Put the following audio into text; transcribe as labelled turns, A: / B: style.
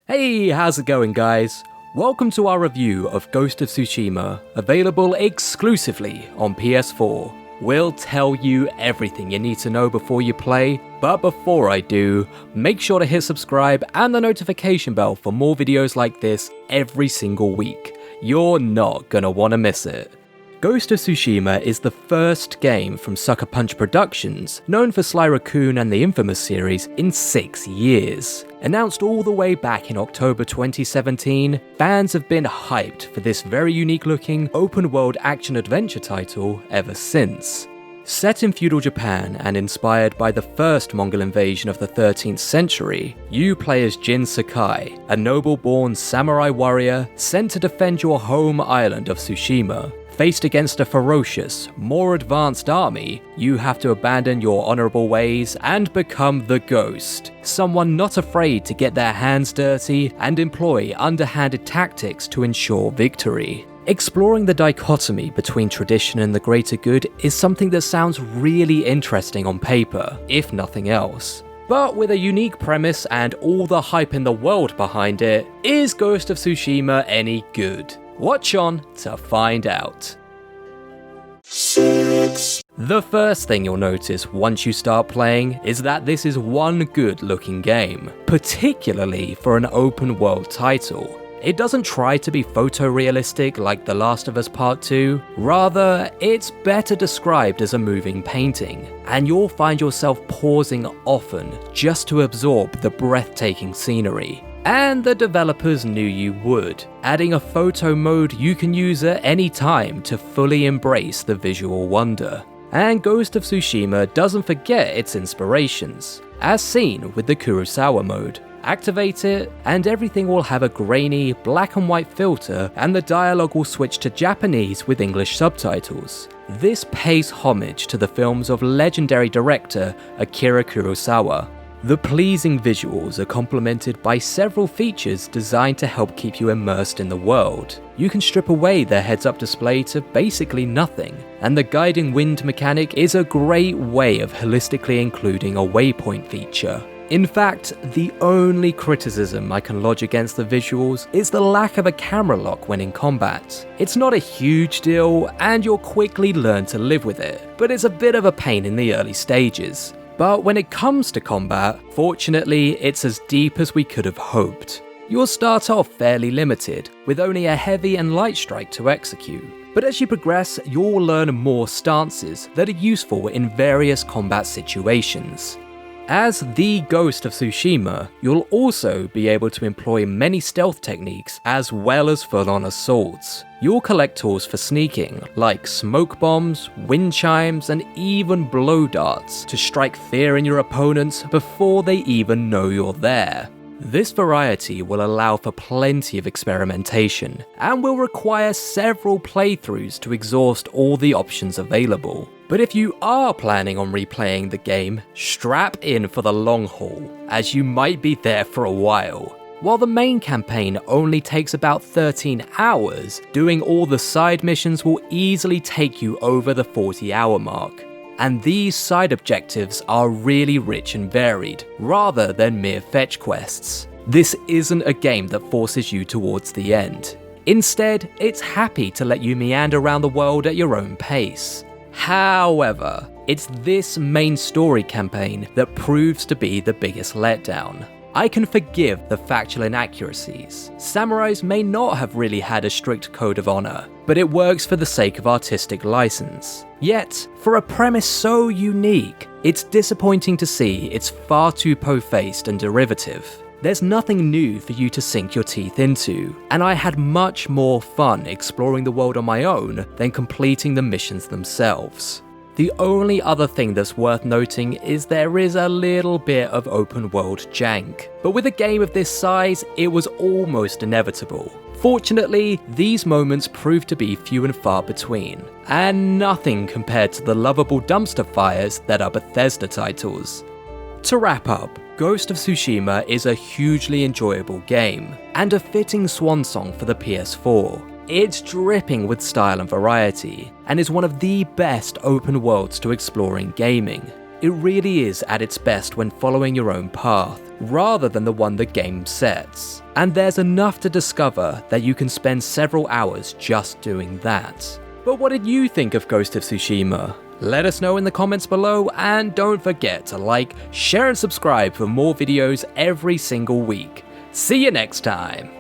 A: Hey, how's it going guys? Welcome to our review of Ghost of Tsushima, available exclusively on PS4. We'll tell you everything you need to know before you play, but before I do, make sure to hit subscribe and the notification bell for more videos like this every single week. You're not gonna wanna miss it. Ghost of Tsushima is the first game from Sucker Punch Productions, known for Sly Raccoon and the Infamous series, in 6 years. Announced all the way back in October 2017, fans have been hyped for this very unique looking open-world action-adventure title ever since. Set in feudal Japan and inspired by the first Mongol invasion of the 13th century, you play as Jin Sakai, a noble-born samurai warrior sent to defend your home island of Tsushima. Faced against a ferocious, more advanced army, you have to abandon your honorable ways and become the Ghost, someone not afraid to get their hands dirty and employ underhanded tactics to ensure victory. Exploring the dichotomy between tradition and the greater good is something that sounds really interesting on paper, if nothing else. But with a unique premise and all the hype in the world behind it, is Ghost of Tsushima any good? Watch on to find out. CeX. The first thing you'll notice once you start playing is that this is one good looking game, particularly for an open world title. It doesn't try to be photorealistic like The Last of Us Part 2, rather it's better described as a moving painting, and you'll find yourself pausing often just to absorb the breathtaking scenery. And the developers knew you would, adding a photo mode you can use at any time to fully embrace the visual wonder. And Ghost of Tsushima doesn't forget its inspirations, as seen with the Kurosawa mode. Activate it, and everything will have a grainy, black and white filter, and the dialogue will switch to Japanese with English subtitles. This pays homage to the films of legendary director Akira Kurosawa. The pleasing visuals are complemented by several features designed to help keep you immersed in the world. You can strip away the heads-up display to basically nothing, and the guiding wind mechanic is a great way of holistically including a waypoint feature. In fact, the only criticism I can lodge against the visuals is the lack of a camera lock when in combat. It's not a huge deal, and you'll quickly learn to live with it, but it's a bit of a pain in the early stages. But when it comes to combat, fortunately, it's as deep as we could have hoped. You'll start off fairly limited, with only a heavy and light strike to execute. But as you progress, you'll learn more stances that are useful in various combat situations. As the Ghost of Tsushima, you'll also be able to employ many stealth techniques as well as full-on assaults. You'll collect tools for sneaking, like smoke bombs, wind chimes, and even blow darts to strike fear in your opponents before they even know you're there. This variety will allow for plenty of experimentation, and will require several playthroughs to exhaust all the options available. But if you are planning on replaying the game, strap in for the long haul, as you might be there for a while. While the main campaign only takes about 13 hours, doing all the side missions will easily take you over the 40-hour mark. And these side objectives are really rich and varied, rather than mere fetch quests. This isn't a game that forces you towards the end. Instead, it's happy to let you meander around the world at your own pace. However, it's this main story campaign that proves to be the biggest letdown. I can forgive the factual inaccuracies. Samurais may not have really had a strict code of honor, but it works for the sake of artistic license. Yet, for a premise so unique, it's disappointing to see it's far too po-faced and derivative. There's nothing new for you to sink your teeth into, and I had much more fun exploring the world on my own than completing the missions themselves. The only other thing that's worth noting is there is a little bit of open world jank, but with a game of this size, it was almost inevitable. Fortunately, these moments proved to be few and far between, and nothing compared to the lovable dumpster fires that are Bethesda titles. To wrap up, Ghost of Tsushima is a hugely enjoyable game, and a fitting swan song for the PS4. It's dripping with style and variety, and is one of the best open worlds to explore in gaming. It really is at its best when following your own path, rather than the one the game sets. And there's enough to discover that you can spend several hours just doing that. But what did you think of Ghost of Tsushima? Let us know in the comments below, and don't forget to like, share and subscribe for more videos every single week. See you next time!